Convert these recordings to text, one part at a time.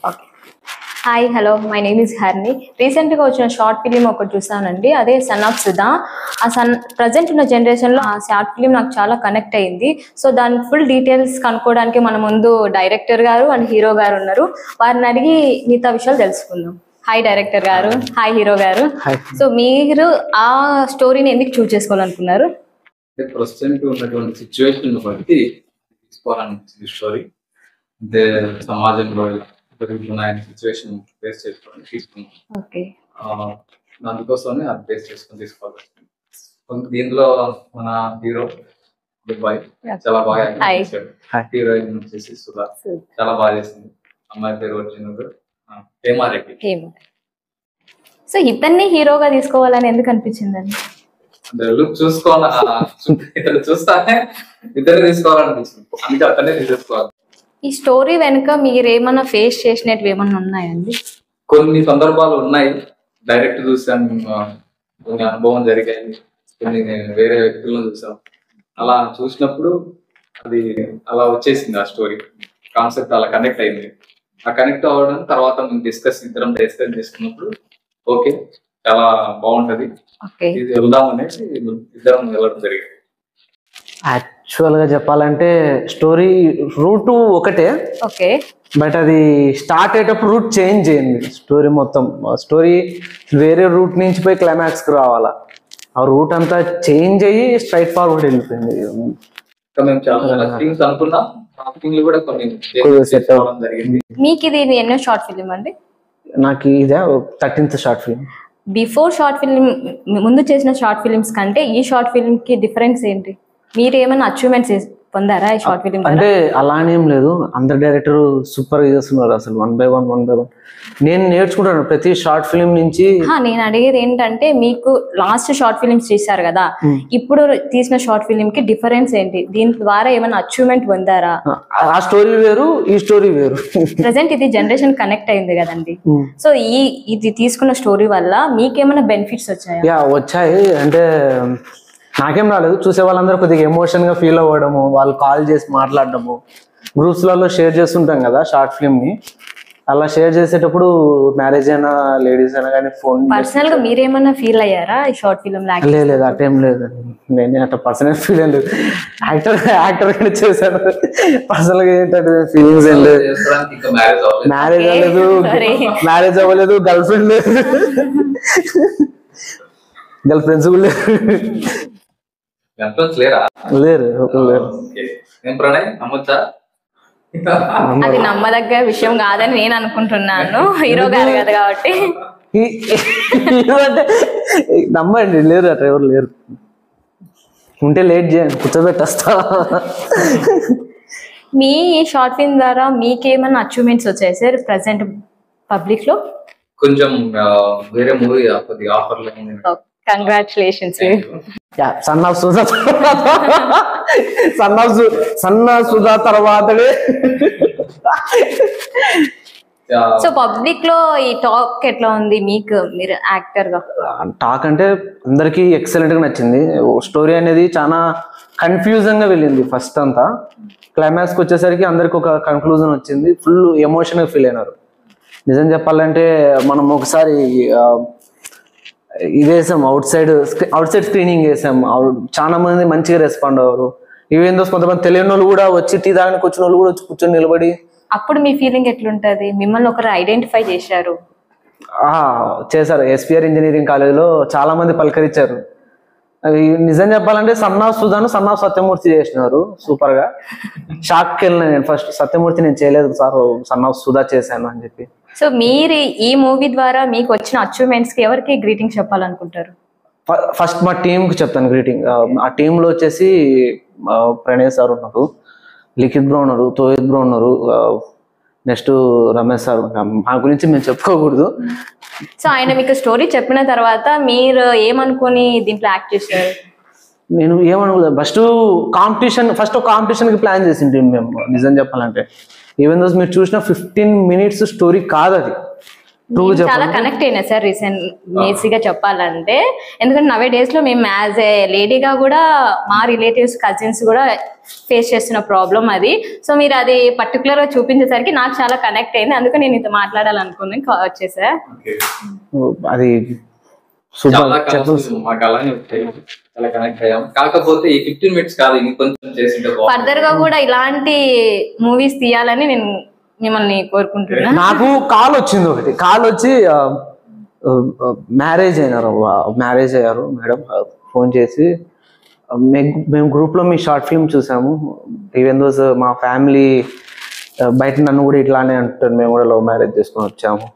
Okay. Hi, hello, my name is Harni. రీసెంట్గా వచ్చిన short film ఒకటి చూసానండి, అదే సన్ ఆఫ్ సుధా. ప్రజెంట్ ఉన్న జనరేషన్లో ఆ షార్ట్ ఫిలిం నాకు చాలా కనెక్ట్ అయింది. సో దాని ఫుల్ డీటెయిల్స్ కనుక్కోవడానికి మన ముందు డైరెక్టర్ గారు అండ్ హీరో గారు ఉన్నారు. వారిని అడిగి మిగతా విషయాలు తెలుసుకుందాం. హాయ్ డైరెక్టర్ గారు, హాయ్ హీరో గారు. సో మీరు ఆ స్టోరీని ఎందుకు చూస్ చేసుకోవాలనుకున్నారు? ప్రస్తుతానికి ఉన్నటువంటి సిచ్యువేషన్ బట్టి తీసుకోవాలనిపించింది స్టోరీ. అంటే సమాజంలో జరుగుతున్న సిచ్యువేషన్ బేస్ చేసుకొని తీసుకున్నాం. ఓకే. అందుకోసమే అది బేస్ చేసుకొని తీసుకోవాలి. దీంట్లో మన హీరో బాయ్ చాలా బాగా చేశాడు. హీరోయిన్ వచ్చేసి సుధా చాలా బాగా చేసింది. అమ్మాయి పేరు వచ్చిన హేమారెడ్డి. సో ఇతన్ని హీరోగా తీసుకోవాలని ఎందుకు అనిపించిందండి? చూస్తానే ఇద్దరు తీసుకోవాలనిపించింది, అందుకే అతనే తీసుకోవాలి. ఈ స్టోరీ వెనుక మీరు ఏమన్నా ఫేస్ చేసినట్టు ఏమన్నా ఉన్నాయండి? కొన్ని సందర్భాలు ఉన్నాయి, డైరెక్ట్ చూసాను, కొన్ని అనుభవం జరిగాయి, కొన్ని వేరే వ్యక్తులను చూసాం. అలా చూసినప్పుడు అది అలా వచ్చేసింది. ఆ స్టోరీ కాన్సెప్ట్ అలా కనెక్ట్ అయింది. ఆ కనెక్ట్ అవ్వడం తర్వాత మేము ఇద్దరం డిస్కస్ చేసుకున్నప్పుడు ఓకే చాలా బాగుంటది, ఇది వెళ్దాం అనేసి ఇద్దరం వెళ్ళడం జరిగింది. యాక్చువల్ గా చెప్పాలంటే స్టోరీ రూట్ ఒకటే, బట్ అది స్టార్ట్ అయ్యేటప్పుడు రూట్ చేంజ్ అయింది. స్టోరీ మొత్తం స్టోరీ వేరే రూట్ నుంచి పోయి క్లైమాక్స్ కి రావాలా, ఆ రూట్ అంతా చేంజ్ అయ్యి స్ట్రైట్ ఫార్వర్డ్ వెళ్ళిపోయింది. మీకు ఇది ఎన్నో షార్ట్ ఫిలిం అండి? నాకు ఇదే 13th short film. Before short film, ముందు చేసిన షార్ట్ ఫిలిమ్స్ కంటే ఈ షార్ట్ ఫిలిం కి డిఫరెన్స్ ఏంటి? మీరు ఏమైనా అచీవ్మెంట్స్ పొందారా ఈ షార్ట్ ఫిలిం? అంటే అలానేం లేదు, అందరు డైరెక్టర్ సూపర్ గా చేస్తున్నారు అసలు. వన్ బై వన్ నేను నేర్చుకుంటాను ప్రతి షార్ట్ ఫిలిం నుంచి. నేను అడిగేది ఏంటంటే, మీకు లాస్ట్ షార్ట్ ఫిలిమ్స్ చేశారు కదా, ఇప్పుడు తీసిన షార్ట్ ఫిలిం కి డిఫరెన్స్ ఏంటి? దీని ద్వారా ఏమైనా అచీవ్మెంట్ పొందారా? ఆ స్టోరీ వేరు, ఈ స్టోరీ వేరు. ప్రెసెంట్ ఇది జనరేషన్ కనెక్ట్ అయింది కదండి, సో ఇది తీసుకున్న స్టోరీ వల్ల మీకేమైనా బెనిఫిట్స్ వచ్చాయా? వచ్చాయి. అంటే నాకేం రాలేదు, చూసే వాళ్ళందరూ కొద్దిగా ఎమోషన్ గా ఫీల్ అవ్వడము, వాళ్ళు కాల్ చేసి మాట్లాడడము, గ్రూప్స్ లలో షేర్ చేస్తుంటాం కదా షార్ట్ ఫిల్మ్ ని. అలా షేర్ చేసేటప్పుడు మ్యారేజ్ అయినా లేడీస్ అయినా కానీ ఫోన్ పర్సనల్ గా మీరేమన్నా ఫీల్ అయ్యారా ఈ షార్ట్ ఫిల్మ్? లేదు, అటేం లేదు. నేనే అట్లా పర్సనల్ ఫీల్ అయ్యలేదు, యాక్టర్ గానే చేశాను. పర్సనల్ గా ఏంటంటే ఫీలింగ్స్ ఏం లేదు. మ్యారేజ్ అవ్వలేదు, గర్ల్ ఫ్రెండ్ లేదు, గర్ల్ ఫ్రెండ్స్ కూడా లేరు. అది నమ్మదగ్గ విషయం కాదని నేను అనుకుంటున్నాను, హీరో గారు కదా కాబట్టి. నమ్మండి, లేరు అట్లా ఎవరు లేరు. ఉంటే లేట్ చేయండి, కూర్చోబెట్టేస్తా. మీ షార్ట్ ఫిల్మ్ ద్వారా మీకేమన్నా అచీవ్మెంట్స్ వచ్చాయి సార్ ప్రెసెంట్ పబ్లిక్ లో? కొంచెం వేరే మూవీ ఆఫర్లు. కంగ్రాచులేషన్స్. సన్ ఆఫ్ సుధా తర్వాతనే. సో పబ్లిక్ లో ఈ టాక్ ఎట్లా ఉంది మీకు, మీరు యాక్టర్ గా? టాక్ అంటే అందరికి ఎక్సలెంట్ గా నచ్చింది. స్టోరీ అనేది చాలా కన్ఫ్యూజన్ గా వెళ్ళింది. ఫస్ట్ అంతా క్లైమాక్స్ కి వచ్చేసరికి అందరికి ఒక కన్క్లూజన్ వచ్చింది. ఫుల్ ఎమోషన్ గా ఫీల్ అయినారు. నిజం చెప్పాలంటే మనం ఒకసారి ఇది వేసాం, అవుట్ సైడ్ స్క్రీనింగ్ వేసాం. చాలా మంది మంచిగా రెస్పాండ్ అవ్వరు. ఈవెన్ దోస్ కొంతమంది తెలియని వాళ్ళు కూడా వచ్చి టీ తాగడానికి వచ్చిన వాళ్ళు కూడా వచ్చి కూర్చొని నిలబడి. అప్పుడు మీ ఫీలింగ్ ఎట్లుంటది? మిమ్మల్ని ఒకరు ఐడెంటిఫై చేశారు. ఎస్పీఆర్ ఇంజనీరింగ్ కాలేజ్లో చాలా మంది పలకరించారు. నిజం చెప్పాలంటే సన్ ఆఫ్ సుధాను సన్ ఆఫ్ సత్యమూర్తి చేసినారు సూపర్ గా. షాక్ వెళ్ళిన నేను ఫస్ట్, సత్యమూర్తి నేను చేయలేదు సార్, సన్ ఆఫ్ సుధా చేశాను అని చెప్పి. సో మీరు ఈ మూవీ ద్వారా మీకు వచ్చిన అచీవ్మెంట్స్ కి ఎవరికి గ్రీటింగ్ చెప్పాలనుకుంటారు? ఫస్ట్ మా టీమ్ కి చెప్తాను గ్రీటింగ్. ఆ టీమ్ లో వచ్చేసి ప్రణయ్ సార్ ఉన్నారు, లిఖిత్ బ్రో ఉన్నారు, తోహిత్ బ్రో ఉన్నారు, నెక్స్ట్ రమేష్ సార్. మా గురించి మేము చెప్పుకోకూడదు. సో ఆయన మీకు స్టోరీ చెప్పిన తర్వాత మీరు ఏమనుకుని దీంట్లో యాక్ట్ చేశారు? నేను ఏమనుకోలేదు, ఫస్ట్ కాంపిటీషన్ కి ప్లాన్ చేసింది మేము. నిజం చెప్పాలంటే ఈవెన్ దోస్ మీరు చూసిన 15 minutes స్టోరీ కాదు అది. చాలా కనెక్ట్ అయినా సార్ రీసెంట్ బేసిక్గా చెప్పాలంటే. ఎందుకంటే నవే డేస్ లో మేము యాజ్ ఏ లేడీగా కూడా మా రిలేటివ్స్ కజిన్స్ కూడా ఫేస్ చేస్తున్న ప్రాబ్లం అది. సో మీరు అది పర్టికులర్ గా చూపించేసరికి నాకు చాలా కనెక్ట్ అయింది. అందుకే నేను ఇంత మాట్లాడాలనుకున్నాను వచ్చేసా. అది కాకపోతే ఈ 15 minutes కాదు, ఇంకొంచెం చేసింటే ఫర్దర్ గా కూడా ఇలాంటి మూవీస్ తీయాలని నేను మిమ్మల్ని కోరుకుంటున్నా. నాకు కాల్ వచ్చింది, ఒకటి కాల్ వచ్చి మ్యారేజ్ అయ్యారు మేడం, ఫోన్ చేసి మేము గ్రూప్ లో మీ షార్ట్ ఫిల్మ్ చూసాము, ఈవెన్ దోస్ మా ఫ్యామిలీ బయట నన్ను కూడా ఇట్లానే అంటారు, మేము కూడా లవ్ మ్యారేజ్ చేసుకొని వచ్చాము,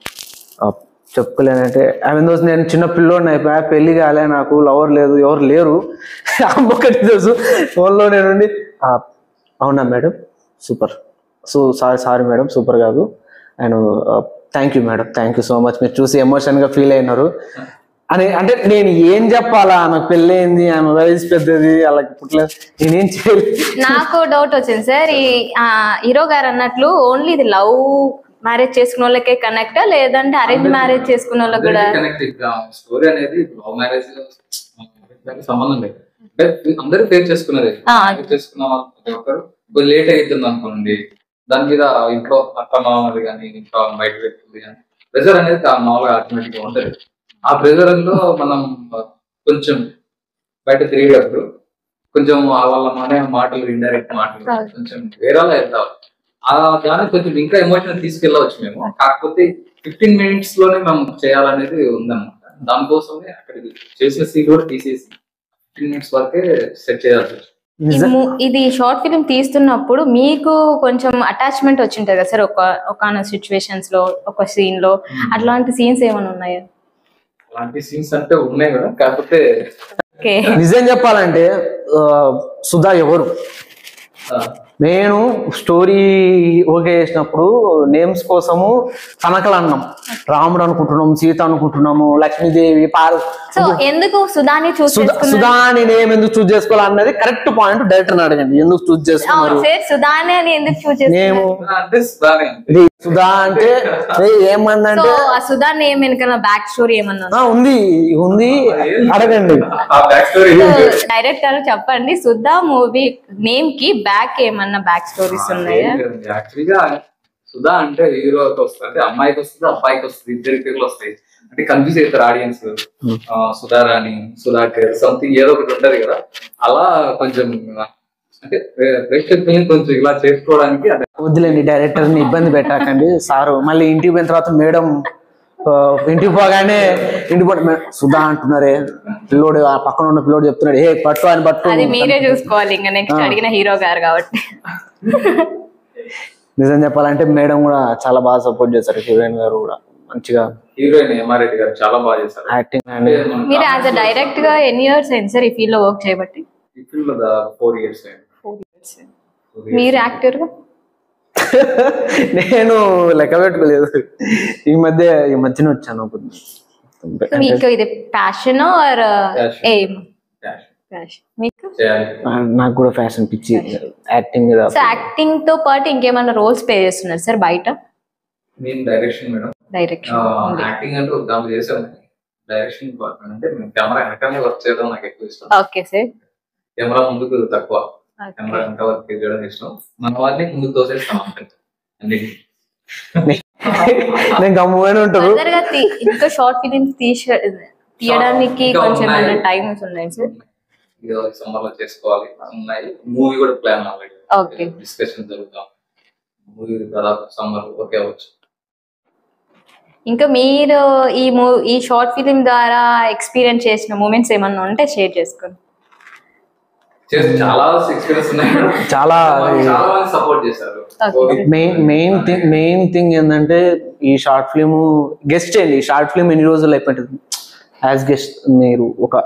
చెప్పుకోలేనంటే ఈవెన్ దోస్ నేను చిన్న పిల్లోడిని అయిపోయా, పెళ్లి కాలే, నాకు లవర్ లేదు, ఎవరు లేరు, ఒకటి తెలుసు ఫోన్లో నేనుండి అవునా madam super, sorry madam super కాదు, and thank you madam, thank you so much, మీరు చూసి ఎమోషన్గా ఫీల్ అయినారు అని. అంటే నేను ఏం చెప్పాలా, నాకు పెళ్ళి అయింది, ఆమె వయసు పెద్దది, అలా పుట్టలేదు, నేనేం చేయలేదు. నాకు డౌట్ వచ్చింది సార్, ఈ హీరో గారు అన్నట్లు ఓన్లీ ఇది లవ్ మ్యారేజ్ చేసుకున్న వాళ్ళకే కనెక్టా లేదంటే అరేంజ్ మ్యారేజ్ చేసుకున్న వాళ్ళకి కూడా స్టోరీ అనేది లవ్ మ్యారేజ్ సంబంధం లేదు, అందరూ ఫేస్ చేసుకున్నది. చేసుకున్న ప్రతి ఒక్కరు లేట్ అవుతుంది అనుకోండి, దాని మీద ఇంట్లో అత్త మామది కానీ ఇంట్లో బయట వ్యక్తులు కానీ ప్రెజర్ అనేది మామూలుగా ఆటోమేటిక్ గా ఉంటుంది. ఆ ప్రెజర్ లో మనం కొంచెం బయట తిరిగేటప్పుడు కొంచెం వాళ్ళ మాటలు ఇండైరెక్ట్ మాటలు కొంచెం వేరేలా వెళ్తాం, దానికి కొంచెం ఇంకా ఎమోషనల్ తీసుకెళ్ళవచ్చు మేము. కాకపోతే 15 minutes లోనే మేము చేయాలనేది ఉందన్నమాట. దానికోసమే అక్కడ చేసిన సీన్ కూడా తీసేసి 15 minutes వరకే సెట్ చేయాల్సి వచ్చింది. ఇది షార్ట్ ఫిల్మ్ తీస్తున్నప్పుడు మీకు కొంచెం అటాచ్మెంట్ వచ్చింటది కదా సార్, ఒక సిచ్యువేషన్స్ లో, ఒక సీన్ లో, అట్లాంటి సీన్స్ ఏమైనా ఉన్నాయా? అలాంటి సీన్స్ అంటే ఉన్నాయి కదా, కాకపోతే నిజం చెప్పాలంటే సుధా ఎవరు, నేను స్టోరీ ఓకే చేసినప్పుడు నేమ్స్ కోసము తనకలు అన్నాం, రాముడు అనుకుంటున్నాము, సీత అనుకుంటున్నాము, లక్ష్మీదేవి, ఎందుకు సుధాని సుధాని నేమ్ ఎందుకు చూస్ చేసుకోవాలి అన్నది కరెక్ట్ పాయింట్. డైరెక్టర్ అడగండి ఎందుకు చూస్ చేసుకున్నారు, సుధా అంటే ఏమన్నంటే సుధా నేమ్ వెనకాల బ్యాక్ స్టోరీ ఏమన్నా ఉంది అడగండి. డైరెక్టర్ చెప్పండి, సుధా మూవీ నేమ్ కి బ్యాక్ ఏమన్నా బ్యాక్ స్టోరీస్ ఉన్నాయా? యాక్చువల్గా సుధా అంటే హీరోకి వస్తుంది, అంటే అమ్మాయికి వస్తుంది, అబ్బాయికి వస్తుంది, ఇద్దరి పేర్లు వస్తాయి. అంటే కన్ఫ్యూజ్ అవుతారు ఆడియన్స్, సుధారాణి, సుధాకర్ సంథింగ్ ఏదో ఒకటి ఉంటది కదా. అలా కొంచెం అంటే ప్రేక్షకుల్ని కొంచెం ఇలా చేసుకోవడానికి వద్దులేండి, డైరెక్టర్ ని ఇబ్బంది పెట్టకండి సారు. మళ్ళీ ఇంటికి పోయిన తర్వాత మేడం ఇంటికి పోగానే సుధా అంటున్నారే, పిల్లోడు ఆ పక్కన ఉన్న పిల్లోడు చెప్తున్నాడు ఏ పట్టు అని పట్టు, అది మీరే చూసుకోవాలి ఇంకా నెక్స్ట్ అడిగిన హీరో గారు కాబట్టి. నిజం చెప్పాలంటే మేడం కూడా చాలా బాగా సపోర్ట్ చేశారు, హీరోయిన్ గారు కూడా మంచిగా, హీరోయిన్ ఎంఆర్రెడ్డి గారు చాలా బాగా చేశారు యాక్టింగ్. అండ్ మీరు యాజ్ అ డైరెక్ట్ గా ఎన్ని ఇయర్స్ అయింది సార్ ఈ ఫీల్డ్ లో వర్క్ చేయబట్టి? ఈ ఫీల్డ్ లో 4 years అయింది. మీరు యాక్టర్ గా? నేను లెక్క పెట్టుకోలేదు, ఈ మధ్యన వచ్చాను. మీకు ఇది ప్యాషన్ ఆర్ ఎయిమ్? నాకు కూడా ఫ్యాషన్ పిచ్చి, యాక్టింగ్. యాక్టింగ్ తో పాటు ఇంకేమైనా రోల్స్ ప్లే చేస్తున్నారు సార్ బయట? నేను డైరెక్షన్ మేడం. డైరెక్షన్, యాక్టింగ్ అంటే దాంట్లో చేసాను. డైరెక్షన్ డిపార్ట్మెంట్ అంటే మేము కెమెరా వెనకాలనే వర్క్ చేయడం నాకు ఎక్కువ ఇష్టం. Okay sir. కెమెరా ముందుకు తక్కువ, కెమెరా వెనక వర్క్ చేయడం ఇష్టం. మన వారిని ముందుకు తోసేస్తాం అన్ని. నేను గమ్ముగానే ఉంటాను. ఇంకా షార్ట్ ఫిలిమ్స్ తీయడానికి కొంచెం టైమ్స్ ఉన్నాయి సార్? సమ్మర్ లో చేసుకోవాలి ఉన్నాయి. మూవీ కూడా ప్లాన్ ఆల్రెడీ, ఓకే, డిస్కషన్ జరుగుతాం. మూవీ దాదాపు సమ్మర్ ఓకే అవ్వచ్చు. ఇంకా మీరు ఈ షార్ట్ ఫిలిం ద్వారా ఎక్స్పీరియన్స్ చేసిన మూమెంట్స్ ఏమన్నా ఉంటే షేర్ చేసుకోండి. చాలా ఎక్స్పీరియన్స్ ఉన్నాయి, చాలా సపోర్ట్ చేశారు. మెయిన్ థింగ్ ఏంటంటే ఈ షార్ట్ ఫిలిం గెస్ట్ చేయండి. ఈ షార్ట్ ఫిలిం ఎన్ని రోజులు అయిపోయింది యాజ్ గెస్ట్? మీరు ఒక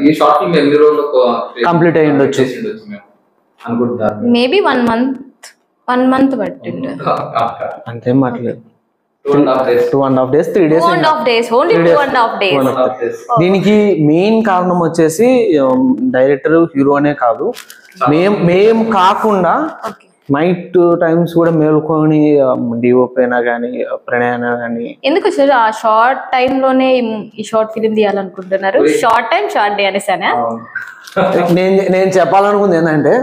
ఈ షార్ట్ ఫిలిం ఎన్ని రోజులు కంప్లీట్ అయ్యి ఉండొచ్చు అనుకుంటున్నారు? మేబీ 1 month పట్టింది. అంతేం మాట్లేదు, 2.5 days 3 days. Only 2.5 days. దీనికి మెయిన్ కారణం వచ్చేసి డైరెక్టర్, హీరో అనే కాదు, మేము కాకుండా నైట్ టైమ్స్ కూడా మేల్కొని డిఓపి అయినా కానీ ప్రణయ్ అయినా కానీ. ఎందుకు సార్ ఆ షార్ట్ టైమ్ లోనే ఈ షార్ట్ ఫిలిం తీయాలనుకుంటున్నారు? షార్ట్ టైం షార్ట్ డే అనేసానా? నేను చెప్పాలనుకుంది ఏంటంటే,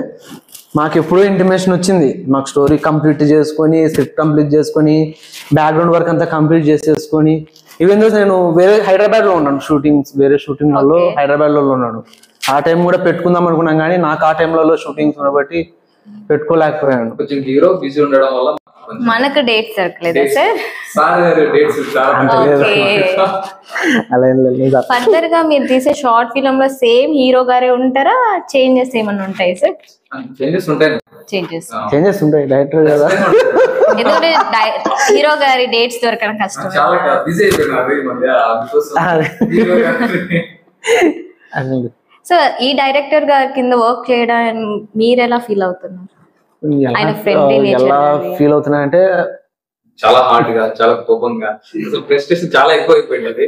మాకు ఎప్పుడో ఇంటిమేషన్ వచ్చింది, మాకు స్టోరీ కంప్లీట్ చేసుకొని స్క్రిప్ట్ కంప్లీట్ చేసుకొని బ్యాక్గ్రౌండ్ వర్క్ అంతా కంప్లీట్ చేసేసుకొని, ఈవెన్ నేను వేరే హైదరాబాద్ లో ఉన్నాను, వేరే షూటింగ్లలో హైదరాబాద్ లో ఉన్నాను. ఆ టైం కూడా పెట్టుకుందాం అనుకున్నాం కానీ నాకు ఆ టైంలలో షూటింగ్స్ ఉండబట్టి పెట్టుకోలేకపోయాను. కొంచెం హీరో బిజీ ఉండడం వల్ల మనకు డేట్ దొరకలేదా సార్? ఫర్దర్ గా మీరు తీసే షార్ట్ ఫిలిం లో సేమ్ హీరో గారే ఉంటారా, చేంజెస్ ఏమన్నా ఉంటాయి సార్? చేంజెస్ ఉంటాయి, డైరెక్టర్ కదా. ఎందుకంటే హీరో గారి డేట్స్ దొరకడం కష్టం. సో ఈ డైరెక్టర్ గారి కింద వర్క్ చేయడం మీరు ఎలా ఫీల్ అవుతున్నారు? ఆయన ఫ్రెండ్లీ ఎలా ఫీల్ అవుతున్నా అంటే, చాలా హార్డ్ గా, చాలా కోపంగా, ప్రెస్టేషన్ చాలా ఎక్కువ అయిపోయింది.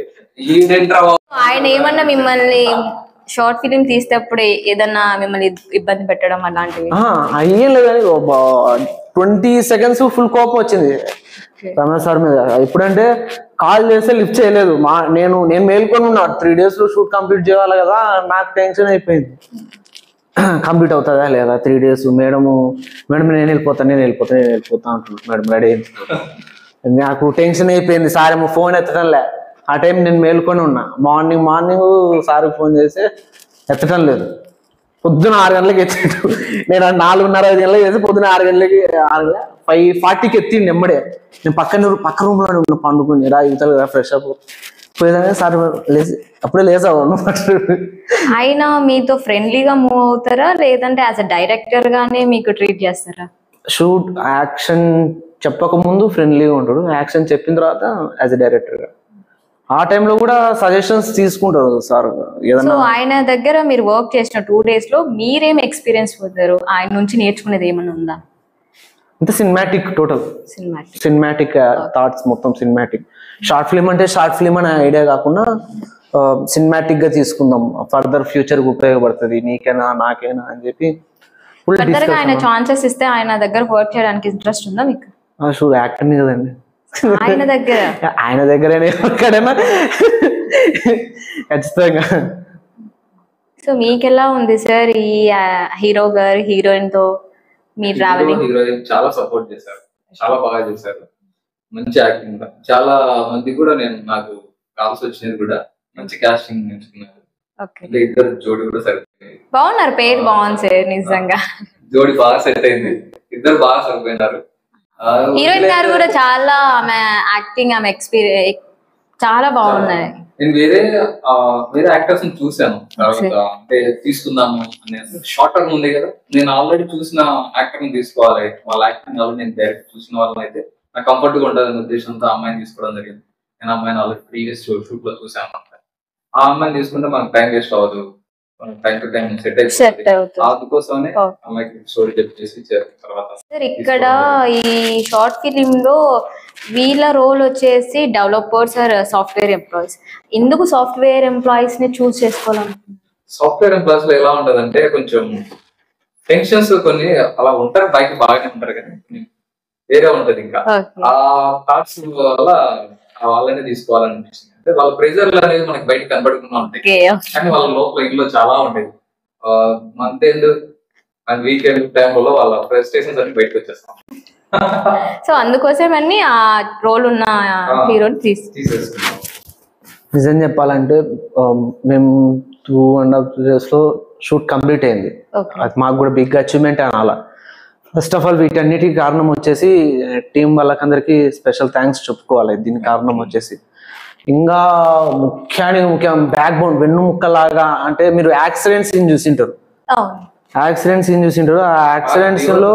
ఆయన ఏమన్నా మిమ్మల్ని షార్ట్ ఫిలిం తీసేటప్పుడు ఏదన్నా మిమ్మల్ని ఇబ్బంది పెట్టడం అలాంటివి అయ్యేం లేదు కానీ 20 seconds ఫుల్ కోపం వచ్చింది రమేష్ సార్ మీద. ఎప్పుడంటే కాల్ చేస్తే లిఫ్ట్ చేయలేదు, నేను మేల్కొని ఉన్నా. 3 days లో షూట్ కంప్లీట్ చేయాలి కదా, నాకు టెన్షన్ అయిపోయింది. కంప్లీట్ అవుతుందా లేదా 3 days. మేడం నేను వెళ్ళిపోతాను అంటున్నాను. మేడం రెడీ అయిపోతాను. నాకు టెన్షన్ అయిపోయింది. సార్ ఏమో ఫోన్ ఎత్తడం లే. ఆ టైం నేను మేల్కొని ఉన్నా. మార్నింగ్ సార్కి ఫోన్ చేసి ఎత్తడం లేదు. పొద్దున 6 గంటలకి ఎత్తాడు. నేను 4:30-5 గంటలకి చేసి పొద్దున 6 గంటలకి 5:40కి ఎత్తిండి నెమ్మడే. నేను పక్క రూమ్ లో ఉన్న పండుకుని రా ఇవతలు కదా ఫ్రెష్ అప్ పోయేదాన్ని. సార్ లేచి అప్పుడే లేసావు. ఆయన మీతో ఫ్రెండ్లీగా మూవ్ అవుతారా లేదంటే యాజ్ అ డైరెక్టర్ గానే మీకు ట్రీట్ చేస్తారా? షూట్ యాక్షన్ చెప్పక ముందు ఫ్రెండ్లీగా ఉంటాడు, యాక్షన్ చెప్పిన తర్వాత యాజ్ అ డైరెక్టర్ గా. ఆ టైంలో కూడా సజెషన్స్ తీసుకుంటారు సార్. సో ఆయన దగ్గర మీరు వర్క్ చేసిన 2 days లో మీరేం ఎక్స్పీరియన్స్ పొందారు? ఆయన నుంచి నేర్చుకునేది ఏమైనా ఉందా? అంటే సినిమాటిక్, టోటల్ సినిమాటిక్ థాట్స్, మొత్తం సినిమాటిక్. షార్ట్ ఫిల్మ్ అంటే షార్ట్ ఫిల్మ్ అనే ఐడియా కాకుండా సినిమాటిక్ గా తీసుకుందాం, ఫర్దర్ ఫ్యూచర్ కు ఉపయోగపడుతుంది, నీకైనా నాకైనా అని చెప్పి. ఆయన ఛాన్సెస్ ఇస్తే ఆయన దగ్గర వర్క్ చేయడానికి ఇంట్రెస్ట్ ఉందా మీకు? షూర్, యాక్టర్ కదండి. ఆయన దగ్గరనే ఎక్కడైనా ఖచ్చితంగా. సో మీకు ఎలా ఉంది సార్ ఈ హీరో గారు హీరోయిన్ తో మీ ట్రావెలింగ్? హీరోయిన్ చాలా సపోర్ట్ చేశారు, చాలా బాగా చేశారు, మంచి యాక్టింగ్. చాలా మంది కూడా నాకు కాల్స్ వచ్చినది కూడా మంచి కాస్టింగ్ నేర్చుకున్నారు. ఇద్దరు జోడి కూడా సరిపోయింది, బాగున్నారు, పేరు బాగుంది సార్. నిజంగా జోడి బాగా సెట్ అయింది, ఇద్దరు బాగా సరిపోయినారు. హీరోయిన్ గారు కూడా చాలా, ఆమె యాక్టింగ్, ఆమె ఎక్స్పీరియన్స్ చాలా బాగున్నాయి. నేను వేరే యాక్టర్స్ ని చూసాను తర్వాత, అంటే తీసుకుందాము అనే షార్ట్ టర్మ్ ఉంది కదా. నేను ఆల్రెడీ చూసిన యాక్టర్ ని తీసుకోవాలి, వాళ్ళ యాక్టింగ్ ఆల్రెడీ నేను డైరెక్ట్ చూసిన వాళ్ళని అయితే నాకు కంఫర్ట్ గా ఉంటుంది అనే ఉద్దేశంతో అమ్మాయిని తీసుకోవడం జరిగింది. నేను అమ్మాయిని ఆల్రెడీ ప్రీవియస్ షూట్ లో చూసాను అనమాట. ఆ అమ్మాయిని తీసుకుంటే మనకు టైం వేస్ట్ అవ్వదు, టైం టు టైం సెట్ అవుతుంది. అందుకోసమే అమ్మాయికి స్టోరీ చెప్పేసి తర్వాత. ఇక్కడ ఈ షార్ట్ ఫిలిం లో వీళ్ళ రోల్ వచ్చేసి డెవలపర్స్ ఆర్ సాఫ్ట్వేర్ ఎంప్లాయీస్. ఎందుకు సాఫ్ట్వేర్ ఎంప్లాయీస్ ని చూస్ చేసుకోవాలనుకుంటున్నారు? సాఫ్ట్వేర్ ఎంప్లాయీస్ లో ఎలా ఉంటదంటే కొంచెం టెన్షన్స్ కొన్ని అలా ఉంటారు, బయట బాగానే ఉంటారు కానీ వేరే ఉంటది. ఇంకా ఆ థాట్స్ వల్ల వాళ్ళనే తీసుకోవాలనిపిస్తుంది. అంటే వాళ్ళ ప్రెజర్ అనేది మనకి బయట కనబడకుండా ఉంటాయి, కానీ వాళ్ళ లోపల ఇంట్లో చాలా ఉండేది. మంత్ ఎండ్ అండ్ వీకెండ్ టైంలో వాళ్ళ ఫ్రస్ట్రేషన్స్ అన్ని బయటకు వచ్చేస్తాం. సో అందుకోసం అన్ని ఆ రోల్ ఉన్న హీరోని తీసేసుకున్నాం. నిజం చెప్పాలంటే మేము 2.5 days లో షూట్ కంప్లీట్ అయింది. అది మాకు కూడా బిగ్ అచీవ్మెంట్ అనాలా. ఫస్ట్ ఆఫ్ ఆల్ వీటన్నిటికి కారణం వచ్చేసి టీం వాళ్ళకందరికి స్పెషల్ థ్యాంక్స్ చెప్పుకోవాలి. దీనికి కారణం వచ్చేసి ఇంకా ముఖ్యం బ్యాక్ బోన్, వెన్నుముక్కలాగా. అంటే మీరు యాక్సిడెంట్ సీన్ చూసింటారు, ఆ యాక్సిడెంట్స్ లో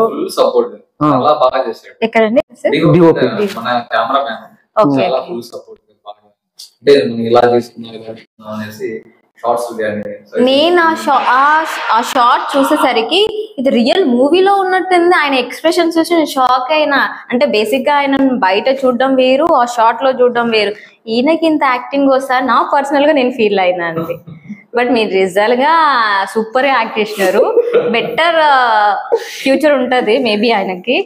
నేను ఆ షార్ట్ చూసేసరికి ఇది రియల్ మూవీలో ఉన్నట్టుంది. ఆయన ఎక్స్ప్రెషన్ చూసి నేను షాక్ అయినా. అంటే బేసిక్ గా ఆయన బయట చూడడం వేరు, ఆ షార్ట్ లో చూడడం వేరు. ఈయనకి ఇంత యాక్టింగ్ వస్తా నా పర్సనల్ గా నేను ఫీల్ అయినా అండి. బట్ మీరు రిజల్ట్ గా సూపర్ యాక్ట్ చేసినారు. బెటర్ ఫ్యూచర్ ఉంటది మేబీ ఆయనకి.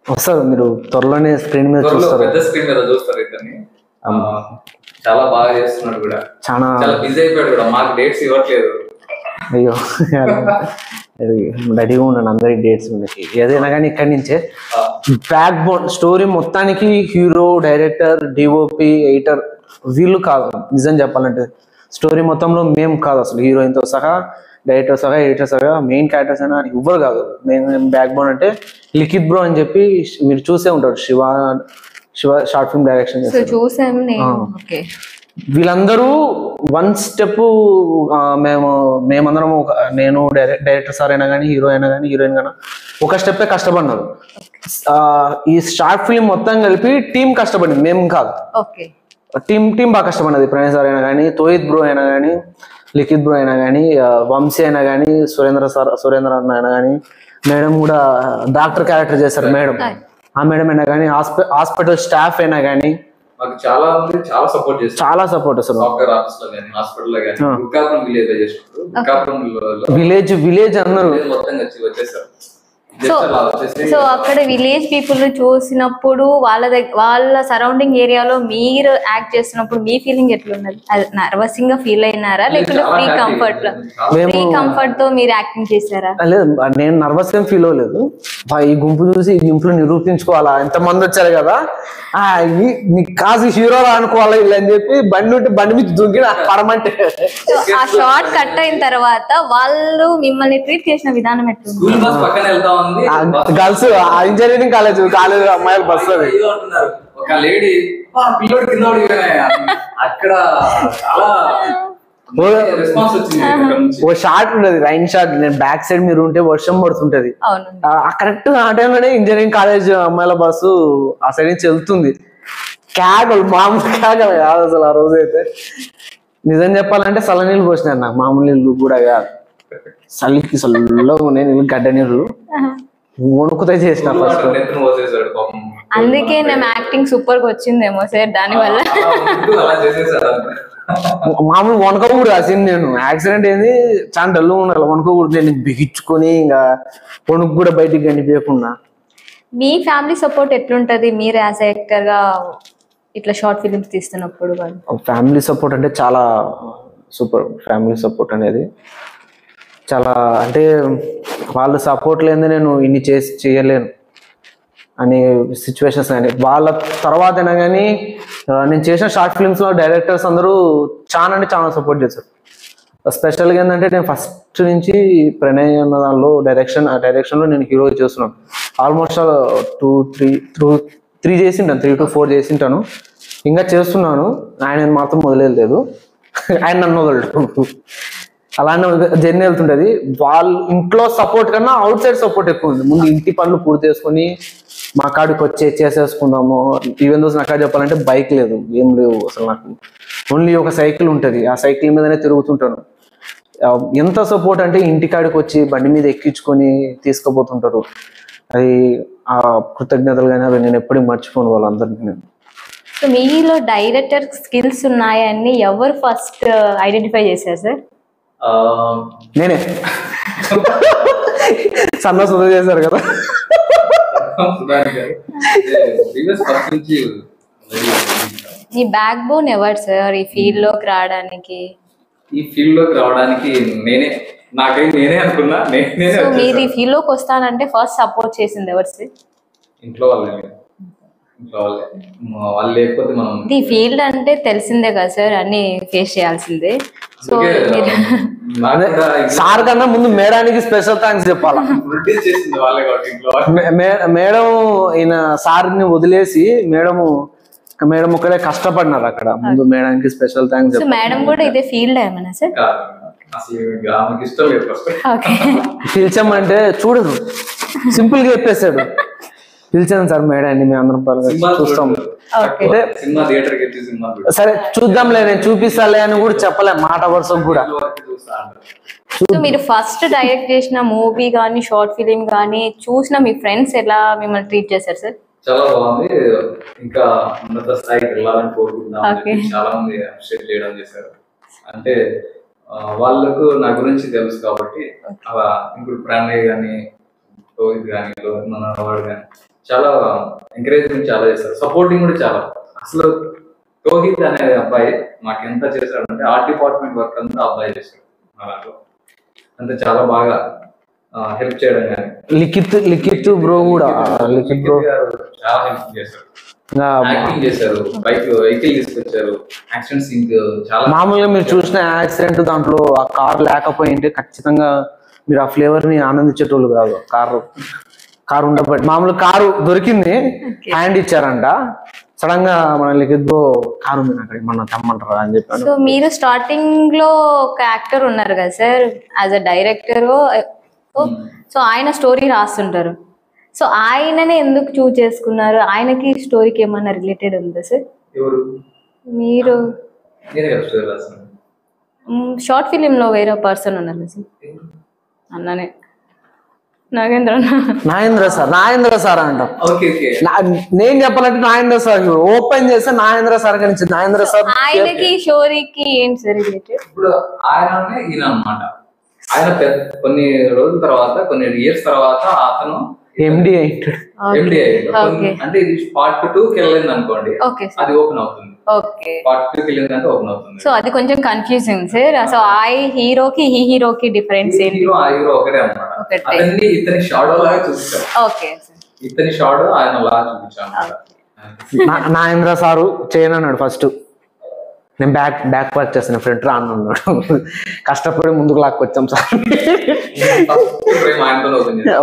వస్తారు మీరు త్వరలోనే స్క్రీన్ మీద చూస్తారు, పెద్ద స్క్రీన్ మీద చూస్తారు. ఇతన్ని చాలా బాగా చేస్తున్నాడు కూడా, చాలా బిజీ అయిపోయాడు కూడా, మాకు డేట్స్ ఇవ్వట్లేదు. అయ్యో రెడీగా ఉన్నాను అందరికి డేట్స్ ఉన్నాయి. ఏదైనా కానీ ఇక్కడి నుంచే బ్యాక్ బోన్ స్టోరీ మొత్తానికి హీరో, డైరెక్టర్, డిఓపి, ఎడిటర్ వీళ్ళు కాదు. నిజం చెప్పాలంటే స్టోరీ మొత్తంలో మేము కాదు అసలు, హీరోయిన్తో సహా, డైరెక్టర్ సహా, ఎడిటర్ సహా, మెయిన్ క్యారెక్టర్స్ అయినా ఎవ్వరు కాదు. మెయిన్ బ్యాక్ బోన్ అంటే లిఖిత్ బ్రో అని చెప్పి మీరు చూసే ఉంటారు, శివ షార్ట్ ఫిల్మ్ డైరెక్షన్ చేస్తారు. వీళ్ళందరూ వన్ స్టెప్ మేమందరం నేను డైరెక్టర్ సార్ అయినా కానీ, హీరో అయినా కానీ, హీరోయిన్ కానీ ఒక స్టెప్పే కష్టపడినారు. ఈ షార్ట్ ఫిల్మ్ మొత్తం కలిపి టీం కష్టపడింది, మేము కాదు. టీం బాగా కష్టపడినది. ప్రణయ్ సార్ అయినా కానీ, తోహిత్ బ్రో అయినా కానీ, లిఖిత్ బ్రో అయినా కానీ, వంశీ అయినా కానీ, సురేంద్ర అన్న అయినా కానీ, మేడం కూడా డాక్టర్ క్యారెక్టర్ చేశారు మేడం, ఆ మేడం అయినా కానీ, హాస్పిటల్ స్టాఫ్ అయినా కానీ చాలా సపోర్ట్ అసలు. విలేజ్ అందరూ సో అక్కడ విలేజ్ పీపుల్ చూసినప్పుడు వాళ్ళ సరౌండింగ్ ఏరియాలో మీరు యాక్ట్ చేస్తున్నప్పుడు మీ ఫీలింగ్ ఎట్లున్నది? నర్వసింగ్ గా ఫీల్ అయినారా లేకుంటే ఫ్రీ కంఫర్ట్ తో మీరు యాక్టింగ్ చేశారా? లేదు, నేను నర్వస్ గా ఫీల్ అవ్వలేదు. ఈ గుంపు చూసి ఈ గుంపులో నిరూపించుకోవాలా, ఎంతమంది వచ్చారు కదా, నీకు కాసి హీరో అనుకోవాలా ఇలా అని చెప్పి బండి మీద దుంకి పడమంటే ఆ షార్ట్ కట్ అయిన తర్వాత వాళ్ళు మిమ్మల్ని ట్రీట్ చేసిన విధానం ఎట్లుంది? గర్ల్స్ ఇంజనీరింగ్ కాలేజ్ అమ్మాయిలు బస్సు ఒక లేడీ పిల్లోడు కింద అక్కడ చాలా ఓ షార్ట్ ఉంటది, రైన్ షార్ట్. నేను బ్యాక్ సైడ్ మీరు ఉంటే వర్షం పడుతుంటది, కరెక్ట్ ఆ టైంలోనే ఇంజనీరింగ్ కాలేజ్ అమ్మాయిల బస్సు ఆ సైడ్ నుంచి వెళ్తుంది. క్యాగలు మామూలు క్యాగలు కాదు అసలు. ఆ రోజు అయితే నిజం చెప్పాలంటే చల్ల నీళ్ళు పోసినారు నాకు, మామూలు నీళ్ళు కూడా కాదు. చలికి చల్లగా ఉన్నాయి నీళ్ళు, గడ్డ నీళ్ళు వణుకుతా చేసిన ఫస్ట్. అందుకే నేను యాక్టింగ్ సూపర్ గా వచ్చిందేమో సార్ దాని వల్ల. మామూలు వణుకోకూడదు ఆ సీన్. నేను యాక్సిడెంట్ ఏంది చాలా డల్గా ఉండాలి, వణుకోకూడదు. నేను బిగించుకొని ఇంకా వణుకు కూడా బయటికి కనిపించకుండా. మీ ఫ్యామిలీ సపోర్ట్ ఎట్లుంటది మీరు యాజ్ యాక్టర్ గా ఇట్లా షార్ట్ ఫిలిమ్స్ తీస్తున్నప్పుడు? ఫ్యామిలీ సపోర్ట్ అంటే చాలా సూపర్. ఫ్యామిలీ సపోర్ట్ అనేది చాలా, అంటే వాళ్ళ సపోర్ట్ లేదే నేను ఇన్ని చేయలేను అనే సిచ్యువేషన్స్. కానీ వాళ్ళ తర్వాతైనా కానీ నేను చేసిన షార్ట్ ఫిల్మ్స్లో డైరెక్టర్స్ అందరూ చాలా అంటే చాలా సపోర్ట్ చేశారు. స్పెషల్గా ఏంటంటే నేను ఫస్ట్ నుంచి ప్రణయ్ అన్న దానిలో డైరెక్షన్లో నేను హీరో చేస్తున్నాను. Almost 3 చేసింటాను, 3 to 4 చేసింటాను. ఇంకా చేస్తున్నాను. ఆయన మాత్రం వదిలేదు, ఆయన నన్ను వదలడు. అలానే జర్నీ వెళ్తుంటది. వాళ్ళ ఇంట్లో సపోర్ట్ కన్నా అవుట్ సైడ్ సపోర్ట్ ఎక్కువ ఉంది. ముందు ఇంటి పనులు పూర్తి చేసుకుని మా కాడికి చేసేసుకుందాము. ఈవెన్ దోస్ నాకు చెప్పాలంటే బైక్ లేదు, ఏం లేవు అసలు. నాకు ఓన్లీ ఒక సైకిల్ ఉంటుంది, ఆ సైకిల్ మీదనే తిరుగుతుంటాను. ఎంత సపోర్ట్ అంటే ఇంటికాడికి వచ్చి బండి మీద ఎక్కించుకొని తీసుకుపోతుంటారు. అది ఆ కృతజ్ఞతలు కానీ అవి నేను ఎప్పటికీ మర్చిపోను వాళ్ళందరికీ. నేను సో మీలో డైరెక్టర్ స్కిల్స్ ఉన్నాయని ఎవరు ఫస్ట్ ఐడెంటిఫై చేశారు సార్? నేనే. సన్న సుధ చేశారు కదా. ఈ బ్యాక్ బోన్ ఎవరు సార్ ఈ ఫీల్డ్ లోకి రావడానికి? ఈ ఫీల్డ్ లోకి రావడానికి నేనే అనుకున్నా. మీరు ఈ ఫీల్డ్ లోకి వస్తానంటే ఫస్ట్ సపోర్ట్ చేసింది ఎవరు సార్? ఇంట్లో వాళ్ళే. వాళ్ళు లేకపోతే మనం ఈ ఫీల్డ్ అంటే తెలిసిందే కదా సార్, అన్ని ఫేస్ చేయాల్సిందే. సో సార్ కన్నా ముందు మేడానికి స్పెషల్ థ్యాంక్స్ చెప్పాలా. మేడం ఈయన సార్ని వదిలేసి మేడం ఒకరే కష్టపడినారు అక్కడ. ముందు మేడానికి స్పెషల్ థ్యాంక్స్. మేడం కూడా ఇదే ఫీల్డ్ ఏమన్నా సార్? పిలిచామంటే చూడదు, సింపుల్ గా చెప్పేశాడు, పిలిచాను సార్ మేడాన్ని, మేము అందరం చూస్తాం. సరే చూద్దాంలే, నేను చూపిస్తాలే అని కూడా చెప్పలే మాట వరుసకు కూడా. మీరు ఫస్ట్ డైరెక్ట్ చేసిన మూవీ కానీ షార్ట్ ఫిలిం కానీ చూసిన మీ ఫ్రెండ్స్ ఎలా మిమ్మల్ని ట్రీట్ చేశారు సార్? చాలా బాగుంది. ఇంకా ఉన్నత స్థాయికి వెళ్ళాలని కోరుకుంటున్నాను. చాలా మంది అప్రిషియేట్ చేయడం చేశారు. అంటే వాళ్ళకు నా గురించి తెలుసు కాబట్టి అలా ఇప్పుడు ప్రణయ్ కానీ రోహిత్ కానీ మనవాడు కానీ చాలా ఎంకరేజ్మెంట్ చాలా చేస్తారు, సపోర్టింగ్ కూడా చాలా. అసలు రోహిత్ అనే అబ్బాయి మాకు ఎంత చేశాడంటే ఆర్ట్ డిపార్ట్మెంట్ వర్క్ అంతా అబ్బాయి చేశాడు మా దాంట్లో, అంతా చాలా బాగా హెల్ప్ చేయడం కానీ. లిఖిత్ బ్రో కూడా లిఖిత్ బ్రో చాలా హెల్ప్ చేశారు, యాక్టింగ్ చేశారు, వెహికల్ తీసుకొచ్చారు, యాక్షన్ సీన్ చాలా. మామూలుగా మీరు చూసిన యాక్సిడెంట్ దాంట్లో ఆ కార్ లేకపోయింటే ఖచ్చితంగా మీరు ఆ ఫ్లేవర్ ని ఆనందించేటోళ్ళు కాదు. కారు ఉండబట్టి మామూలు కారు దొరికింది, హ్యాండ్ ఇచ్చారంట, సడన్ గా మన లిఖిత్ బ్రో కారు ఉంది అక్కడ మన తెమ్మంటారా అని చెప్పాను. సో మీరు స్టార్టింగ్ లో ఒక యాక్టర్ ఉన్నారు కదా sir, as a director, so ఆయన స్టోరీ రాస్తుంటారు. సో ఆయననే ఎందుకు చూజ్ చేసుకున్నారు? ఆయనకి స్టోరీకి ఏమన్నా రిలేటెడ్ ఉందా సార్? మీరు షార్ట్ ఫిలిం లో వేరే పర్సన్ ఉన్నారు సార్, అన్ననే నాగేంద్ర సార్ అంట. నేను చెప్పాలంటే నాగేంద్ర సార్ ఓపెన్ చేస్తే నాగేంద్ర సార్ కనిపించింది. నాగేంద్ర సార్ ఆయనకి స్టోరీకి ఏంటి సార్ రిలేటెడ్? ఇప్పుడు ఆయననే ఈయన అన్నమాట. ఆయన కొన్ని రోజుల తర్వాత, కొన్ని ఇయర్స్ తర్వాత అతను ఎండి అయ్యాడు. అంటే ఇది పార్ట్ 2కి వెళ్ళింది అనుకోండి, అది ఓపెన్ అవుతుంది. పార్ట్ 2కి వెళ్ళిందంటే ఓపెన్ అవుతుంది. సో అది కొంచెం కన్ఫ్యూజింగ్ సార్. సో ఆ హీరోకి ఈ హీరోకి డిఫరెన్స్ ఏంటి? హీరో ఆ హీరో ఒకటే అన్నమాట. అతన్ని ఇతని షాడో లాగా చూపించాం. ఓకే, ఇతని షాడో ఆయన లాగా చూపించాం. నాగేంద్ర సారు చేయనన్నాడు ఫస్ట్, నేను బ్యాక్ వర్క్ చేస్తాను, ఫ్రంట్ రా అన్నాడు. కష్టపడి ముందుకు లాక్కొచ్చాం సార్,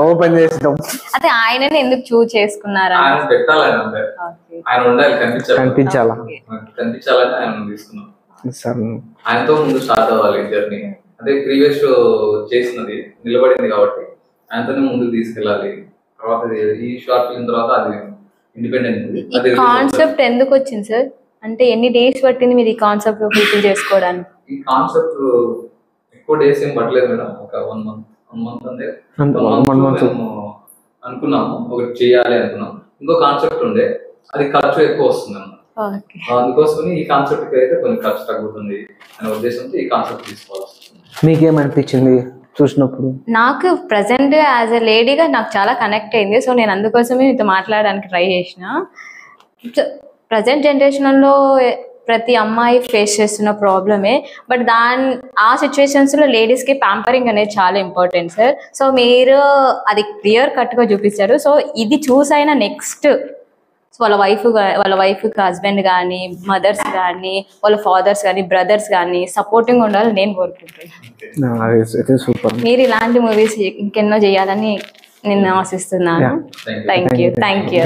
ఓపెన్ చేసాం. అదే ఆయనని ఎందుకు చూజ్ చేసుకున్నారా? ఆయన ఉండాలి, కనిపించాలని ఆయన తీసుకున్నాం. ఆయనతో ముందు స్టార్ట్ అవ్వాలి జర్నీ. అదే ప్రీవియస్ చేసినది నిలబడింది కాబట్టి ఆయనతోనే ముందుకు తీసుకెళ్ళాలి. తర్వాత ఈ షార్ట్ ఫిల్మ్ తర్వాత అది ఇండిపెండెంట్. కాన్సెప్ట్ ఎందుకు వచ్చింది సార్? అంటే ఎన్ని డేస్ పట్టింది మీరు ఈ కాన్సెప్ట్ ఫుల్ఫిల్ చేసుకోవడానికి? ఈ కాన్సెప్ట్ ఎక్కువ డేస్ ఏం పట్టలేదు మేడం, ఒక 1 month అంతే. అనుకున్నాము ఒకటి చేయాలి అనుకున్నాం. ఇంకో కాన్సెప్ట్ ఉండే, అది ఖర్చు ఎక్కువ వస్తుంది అన్నమాట. అందుకోసం ఈ కాన్సెప్ట్ కి అయితే కొన్ని ఖర్చు తగ్గుతుంది అనే ఉద్దేశంతో ఈ కాన్సెప్ట్ తీసుకోవాల్సి వస్తుంది. మీకేమనిపించింది చూసినప్పుడు? నాకు ప్రజెంట్ యాజ్ ఎ లేడీగా నాకు చాలా కనెక్ట్ అయింది. సో నేను అందుకోసమే మీతో మాట్లాడడానికి ట్రై చేసిన. ప్రజెంట్ జనరేషన్లో ప్రతి అమ్మాయి ఫేస్ చేస్తున్న ప్రాబ్లమే, బట్ ఆ సిచ్యువేషన్స్లో లేడీస్కి ప్యాంపరింగ్ అనేది చాలా ఇంపార్టెంట్ సార్. సో మీరు అది క్లియర్ కట్గా చూపించారు. సో ఇది చూసైనా నెక్స్ట్ వాళ్ళ వైఫ్కి హస్బెండ్ కానీ, మదర్స్ కానీ, వాళ్ళ ఫాదర్స్ కానీ, బ్రదర్స్ కానీ సపోర్టింగ్ ఉండాలని నేను కోరుకుంటున్నాను. మీరు ఇలాంటి మూవీస్ ఇంకెన్నో చేయాలని నేను ఆశిస్తున్నాను. Thank you.